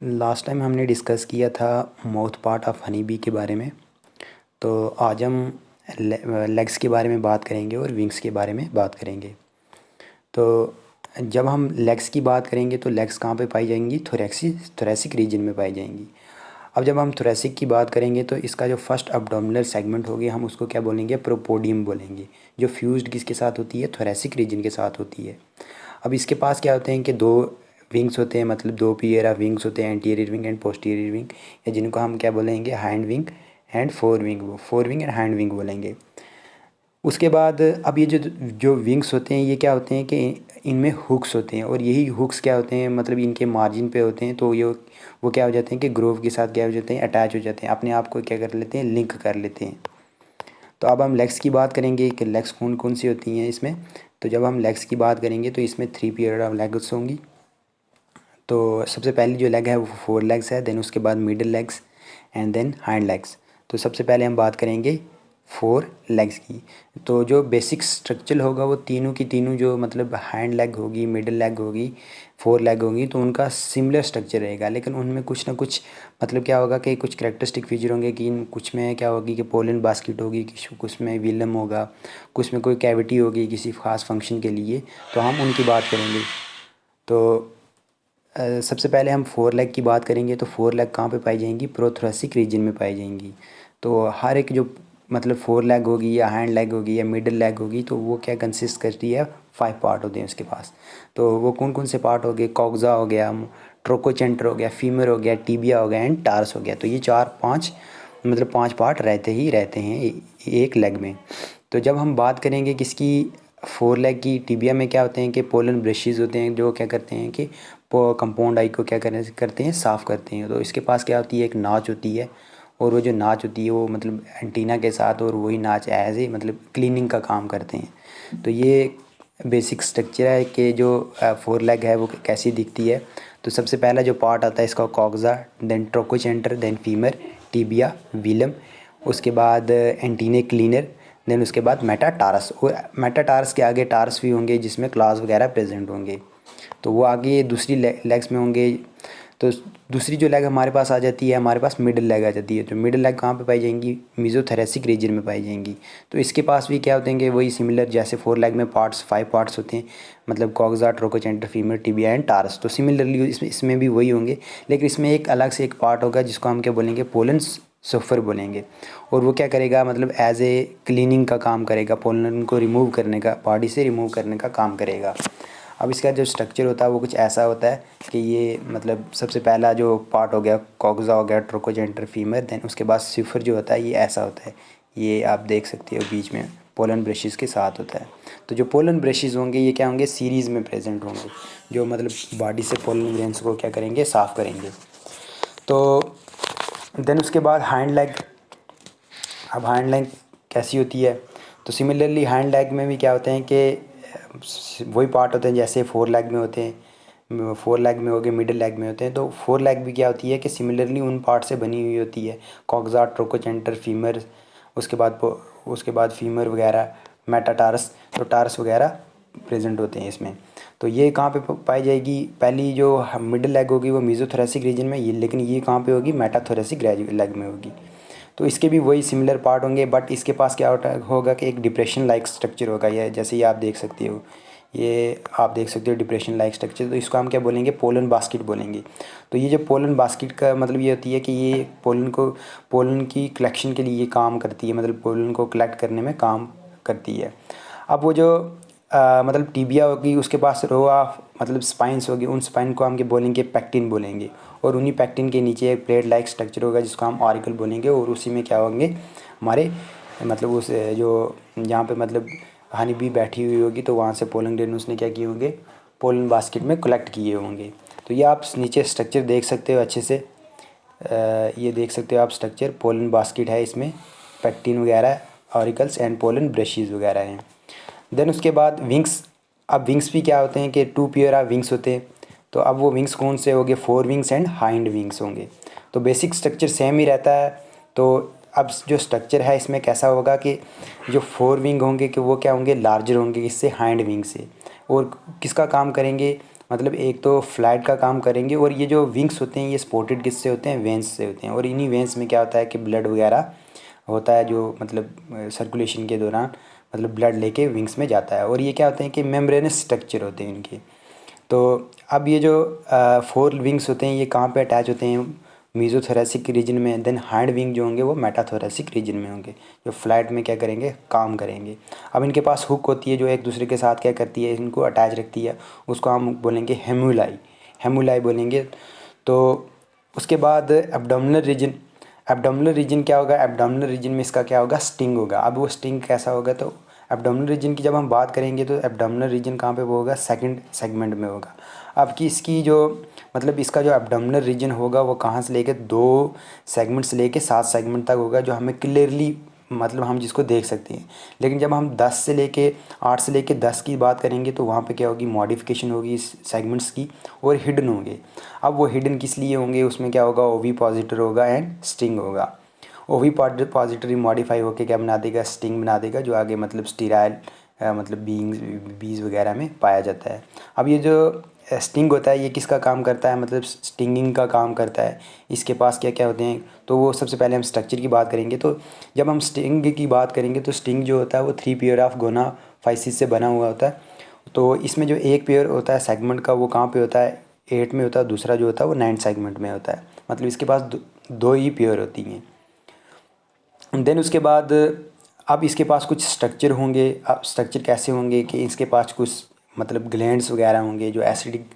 Last time हमने discuss किया था mouth part of honey bee के बारे में। तो आज हम लेग्स के बारे में बात करेंगे और विंग्स के बारे में बात करेंगे। तो जब हम लेग्स की बात करेंगे तो लेग्स कहाँ पे पाई जाएंगी? थोरेसिक रीजन में पाई जाएंगी। अब जब हम थोरेसिक की बात करेंगे तो इसका जो फर्स्ट अब्डोमिनल सेगमेंट होगी हम उसको क्या बोलेंगे? प्रोपोडियम बोलेंगे, जो फ्यूज्ड किसके साथ होती है? थोरेसिक रीजन के साथ होती है। अब इसके पास क्या होते हैं कि दो विंग्स होते हैं, मतलब दो पेयर ऑफ विंग्स होते हैं, anterior wing and posterior wing, या जिनको हम क्या बोलेंगे? Hand wing and fore wing and hand wing बोलेंगे। उसके बाद अब ये जो जो विंग्स होते हैं ये क्या होते हैं कि इनमें हुक्स होते हैं, और यही हुक्स क्या होते हैं, मतलब इनके मार्जिन पे होते हैं। तो ये वो क्या हो जाते हैं कि ग्रोव के साथ क्या हो जाते हैं? अटैच हो जाते हैं, अपने आप को क्या कर लेते हैं? लिंक कर लेते हैं। तो अब हम लेग्स की बात करेंगे कि लेग्स कौन कौन सी होती हैं इसमें। तो जब हम लेग्स की बात करेंगे तो इसमें 3 पेयर ऑफ लेग्स होंगी। तो सबसे पहली जो लेग है वो 4 लेग्स है, देन उसके बाद middle legs and then hind legs. तो सबसे पहले हम बात करेंगे 4 लेग्स की। तो जो बेसिक स्ट्रक्चर होगा वो तीनों की तीनों, जो मतलब हैंड लेग होगी, मिडल लेग होगी, 4 लेग होगी, तो उनका सिमिलर स्ट्रक्चर रहेगा। लेकिन उनमें कुछ ना कुछ मतलब क्या होगा कि कुछ करेक्टरिस्टिक फीचर होंगे कि इन कुछ में क्या होगी कि पोलन बास्केट होगी, कुछ में विलम होगा, कुछ में कोई कैविटी होगी किसी खास फंक्शन के लिए। तो हम उनकी बात करेंगे। तो सबसे पहले हम 4 लेग की बात करेंगे। तो 4 लेग कहाँ पे पाई जाएंगी? प्रोथोरेसिक रीजन में पाई जाएंगी। तो हर एक जो मतलब 4 लेग होगी या हैंड लेग होगी या मिडल लेग होगी तो वो क्या कंसिस्ट करती है? 5 पार्ट होते हैं उसके पास। तो वो कौन कौन से पार्ट हो गए? कॉक्सा हो गया, ट्रोकोचेंटर हो गया, फीमर हो गया, टीबिया हो गया एंड टार्स हो गया। तो ये 4-5 मतलब 5 पार्ट रहते ही रहते हैं एक लेग में। तो जब हम बात करेंगे किसकी? 4 लेग की। टिबिया में क्या होते हैं कि पोलन ब्रशेज़ होते हैं जो क्या करते हैं कि कंपाउंड आई को क्या करते हैं? साफ़ करते हैं। तो इसके पास क्या होती है? एक नाच होती है, और वो जो नाच होती है वो मतलब एंटीना के साथ, और वही नाच एज ए मतलब क्लीनिंग का काम करते हैं। तो ये बेसिक स्ट्रक्चर है कि जो 4 लेग है वो कैसी दिखती है। तो सबसे पहला जो पार्ट आता है इसका coxa, then trochanter, then femur, tibia, विलम, उसके बाद एंटीने क्लीनर, देन उसके बाद मेटाटारस। और मेटाटारस के आगे टारस भी होंगे जिसमें क्लास वगैरह प्रेजेंट होंगे। तो वो आगे दूसरी लेग्स में होंगे। तो दूसरी जो लेग हमारे पास आ जाती है, हमारे पास मिडल लेग आ जाती है। तो मिडल लेग कहाँ पे पाई जाएंगी? मीजोथेरेसिक रीजन में पाई जाएंगी। तो इसके पास भी क्या होते हैं? वही सिमिलर, जैसे 4 लेग में पार्ट्स 5 पार्ट्स होते हैं, मतलब coxa, trochanter, femur, tibia and tarsus. तो सिमिलरली इसमें भी वही होंगे, लेकिन इसमें एक अलग से एक पार्ट होगा जिसको हम क्या बोलेंगे? पोलन सफ़र बोलेंगे। और वो क्या करेगा? मतलब एज ए क्लीनिंग का काम करेगा, पोलन को रिमूव करने का, बॉडी से रिमूव करने का काम करेगा। अब इसका जो स्ट्रक्चर होता है वो कुछ ऐसा होता है कि ये मतलब सबसे पहला जो पार्ट हो गया कॉक्सा हो गया, ट्रोकोजेंटर, फीमर, देन उसके बाद सिफर जो होता है ये ऐसा होता है। ये आप देख सकते हो बीच में पोलन ब्रशेज़ के साथ होता है। तो जो पोलन ब्रशेज़ होंगे ये क्या होंगे? सीरीज़ में प्रेजेंट होंगे, जो मतलब बॉडी से पोलन ग्रेन्स को क्या करेंगे? साफ़ करेंगे। तो देन उसके बाद हैंड लेग। अब हैंड लेग कैसी होती है? तो सिमिलरली हैंड लेग में भी क्या होते हैं कि वही पार्ट होते हैं जैसे 4 लेग में होते हैं। 4 लेग में हो गए, मिडिल लेग में होते हैं। तो 4 लेग भी क्या होती है कि सिमिलरली उन पार्ट से बनी हुई होती है, कॉक्सा, ट्रोकोचेंटर, फीमर, उसके बाद फीमर वगैरह, मेटाटारस, तो टारस वगैरह प्रेजेंट होते हैं इसमें। तो ये कहाँ पे पाई जाएगी? पहली जो मिडिल लेग होगी वो मीजोथोरेसिक रीजन में, ये लेकिन ये कहाँ पे होगी? मेटाथोरेसिक लेग में होगी। तो इसके भी वही सिमिलर पार्ट होंगे, बट इसके पास क्या होगा कि एक डिप्रेशन लाइक स्ट्रक्चर होगा। ये जैसे ये आप देख सकते हो, ये आप देख सकते हो डिप्रेशन लाइक स्ट्रक्चर। तो इसको हम क्या बोलेंगे? पोलन बास्केट बोलेंगे। तो ये जो पोलन बास्केट का मतलब ये होती है कि ये पोलन की कलेक्शन के लिए ये काम करती है, मतलब पोलन को कलेक्ट करने में काम करती है। अब वो जो मतलब टीबिया होगी उसके पास रो ऑफ मतलब स्पाइंस होगी, उन स्पाइन को हम क्या बोलेंगे? पैक्टिन बोलेंगे। और उन्हीं पैक्टिन के नीचे एक प्लेट लाइक स्ट्रक्चर होगा जिसको हम ऑरिकल बोलेंगे, और उसी में क्या होंगे हमारे मतलब उस जो जहाँ पे मतलब हनी बी बैठी हुई होगी तो वहाँ से पोलन ग्रेन उसने क्या किए होंगे? पोलन बास्केट में कलेक्ट किए होंगे। तो ये आप नीचे स्ट्रक्चर देख सकते हो अच्छे से। ये देख सकते हो आप स्ट्रक्चर, पोलन बास्केट है, इसमें पैक्टिन वगैरह, ऑरिकल्स एंड पोलन ब्रशेज़ वगैरह हैं। देन उसके बाद विंग्स। अब विंग्स भी क्या होते हैं कि 2 पेयर ऑफ विंग्स होते हैं। तो अब वो विंग्स कौन से होंगे? 4 विंग्स एंड हाइंड विंग्स होंगे। तो बेसिक स्ट्रक्चर सेम ही रहता है। तो अब जो स्ट्रक्चर है इसमें कैसा होगा कि जो 4 विंग होंगे कि वो क्या होंगे? लार्जर होंगे इससे, हाइंड विंग से। और किसका काम करेंगे? मतलब एक तो फ्लाइट का काम करेंगे, और ये जो विंग्स होते हैं ये स्पोर्टेड किससे होते हैं, वेंस से होते हैं। और इन्हीं वेंस में क्या होता है कि ब्लड वगैरह होता है, जो मतलब सर्कुलेशन के दौरान मतलब ब्लड लेके विंग्स में जाता है। और ये क्या होते हैं कि मेम्ब्रेनस स्ट्रक्चर होते हैं इनके। तो अब ये जो 4 विंग्स होते हैं ये कहाँ पे अटैच होते हैं, मीजोथोरेसिक रीजन में। देन हाइंड विंग जो होंगे वो मेटाथोरेसिक रीजन में होंगे, जो फ्लाइट में क्या करेंगे, काम करेंगे। अब इनके पास हुक होती है जो एक दूसरे के साथ क्या करती है, इनको अटैच रखती है, उसको हम बोलेंगे हेमुलाई, हेमुलाई बोलेंगे। तो उसके बाद एब्डोमिनल रीजन, एब्डोमिनल रीजन क्या होगा, एब्डोमिनल रीजन में इसका क्या होगा, स्टिंग होगा। अब वो स्टिंग कैसा होगा, तो एब्डोमिनल रीजन की जब हम बात करेंगे तो एब्डोमिनल रीजन कहाँ पे वो होगा, सेकंड सेगमेंट में होगा। अब कि इसकी जो मतलब इसका जो एब्डोमिनल रीजन होगा वो कहाँ से लेके 2 सेगमेंट से लेके 7 सेगमेंट तक होगा, जो हमें क्लियरली मतलब हम जिसको देख सकते हैं। लेकिन जब हम 10 से लेके 8 से लेके 10 की बात करेंगे तो वहाँ पे क्या होगी, मॉडिफिकेशन होगी इस सेगमेंट्स की, और हिडन होंगे। अब वो हिडन किस लिए होंगे, उसमें क्या होगा, ओवी पॉजिटर होगा एंड स्टिंग होगा। ओवी पॉजिटरी मॉडिफाई होकर क्या बना देगा, स्टिंग बना देगा, जो आगे मतलब स्टीराइल मतलब बीज वगैरह में पाया जाता है। अब ये जो स्टिंग होता है ये किसका काम करता है, मतलब स्टिंगिंग का काम करता है। इसके पास क्या क्या होते हैं, तो वो सबसे पहले हम स्ट्रक्चर की बात करेंगे। तो जब हम स्टिंग की बात करेंगे तो स्टिंग जो होता है वो 3 पेयर ऑफ गोना फाइसिस से बना हुआ होता है। तो इसमें जो एक पेयर होता है सेगमेंट का वो कहाँ पे होता है, 8 में होता है। दूसरा जो होता है वो 9 सेगमेंट में होता है। मतलब इसके पास दो ही पेयर होती हैं। देन उसके बाद अब इसके पास कुछ स्ट्रक्चर होंगे। अब स्ट्रक्चर कैसे होंगे कि इसके पास कुछ मतलब ग्लैंड्स वगैरह होंगे जो एसिडिक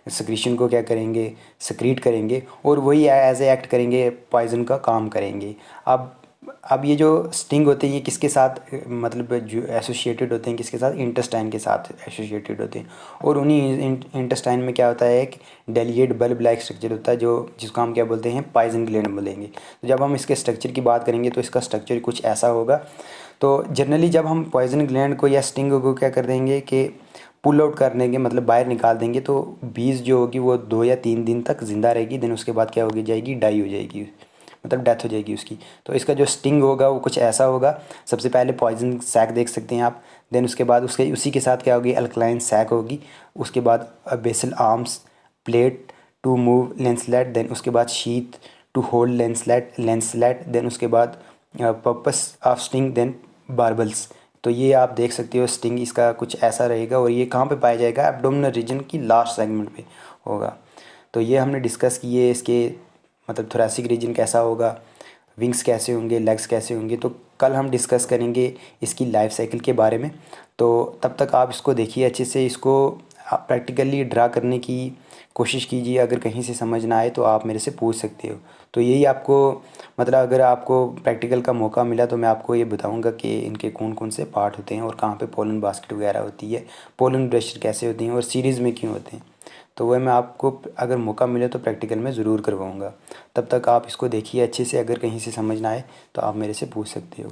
सिक्रीशन को क्या करेंगे, सिक्रीट करेंगे, और वही एज ए एक्ट करेंगे, पॉइजन का काम करेंगे। अब ये जो स्टिंग होते हैं ये किसके साथ मतलब जो एसोसिएटेड होते हैं, किसके साथ, इंटेस्टाइन के साथ एसोसिएटेड होते हैं। और उन्हीं इंटेस्टाइन में क्या होता है, एक डेलिएट बल्ब लाइक स्ट्रक्चर होता है, जो जिसको हम क्या बोलते हैं, पॉइजन ग्लैंड बोलेंगे। तो जब हम इसके स्ट्रक्चर की बात करेंगे तो इसका स्ट्रक्चर कुछ ऐसा होगा। तो जनरली जब हम पॉइजन ग्लैंड को या स्टिंग को क्या कर देंगे कि पुल आउट कर देंगे, मतलब बाहर निकाल देंगे, तो बीज जो होगी वो 2 या 3 दिन तक ज़िंदा रहेगी। देन उसके बाद क्या होगी जाएगी, डाई हो जाएगी, मतलब डेथ हो जाएगी उसकी। तो इसका जो स्टिंग होगा वो कुछ ऐसा होगा। सबसे पहले पॉइजन सैक देख सकते हैं आप। देन उसके बाद उसके उसी के साथ क्या होगी, अल्कलाइन सैक होगी। उसके बाद basal arms, plate to move lancet. Then उसके बाद sheath to hold lancet. Then उसके बाद purpose of sting, then barbules. तो ये आप देख सकते हो स्टिंग इसका कुछ ऐसा रहेगा। और ये कहाँ पे पाया जाएगा, एब्डोमिनल रीजन की लास्ट सेगमेंट पे होगा। तो ये हमने डिस्कस किए इसके मतलब थोरेसिक रीजन कैसा होगा, विंग्स कैसे होंगे, लेग्स कैसे होंगे। तो कल हम डिस्कस करेंगे इसकी लाइफ साइकिल के बारे में। तो तब तक आप इसको देखिए अच्छे से, इसको आप प्रैक्टिकली ड्रा करने की कोशिश कीजिए। अगर कहीं से समझ ना आए तो आप मेरे से पूछ सकते हो। तो यही आपको मतलब अगर आपको प्रैक्टिकल का मौका मिला तो मैं आपको ये बताऊंगा कि इनके कौन कौन से पार्ट होते हैं और कहाँ पे पोलन बास्केट वगैरह होती है, पोलन ब्रशर कैसे होती हैं और सीरीज़ में क्यों होते हैं। तो वह मैं आपको अगर मौका मिले तो प्रैक्टिकल में ज़रूर करवाऊँगा। तब तक आप इसको देखिए अच्छे से, अगर कहीं से समझ ना आए तो आप मेरे से पूछ सकते हो।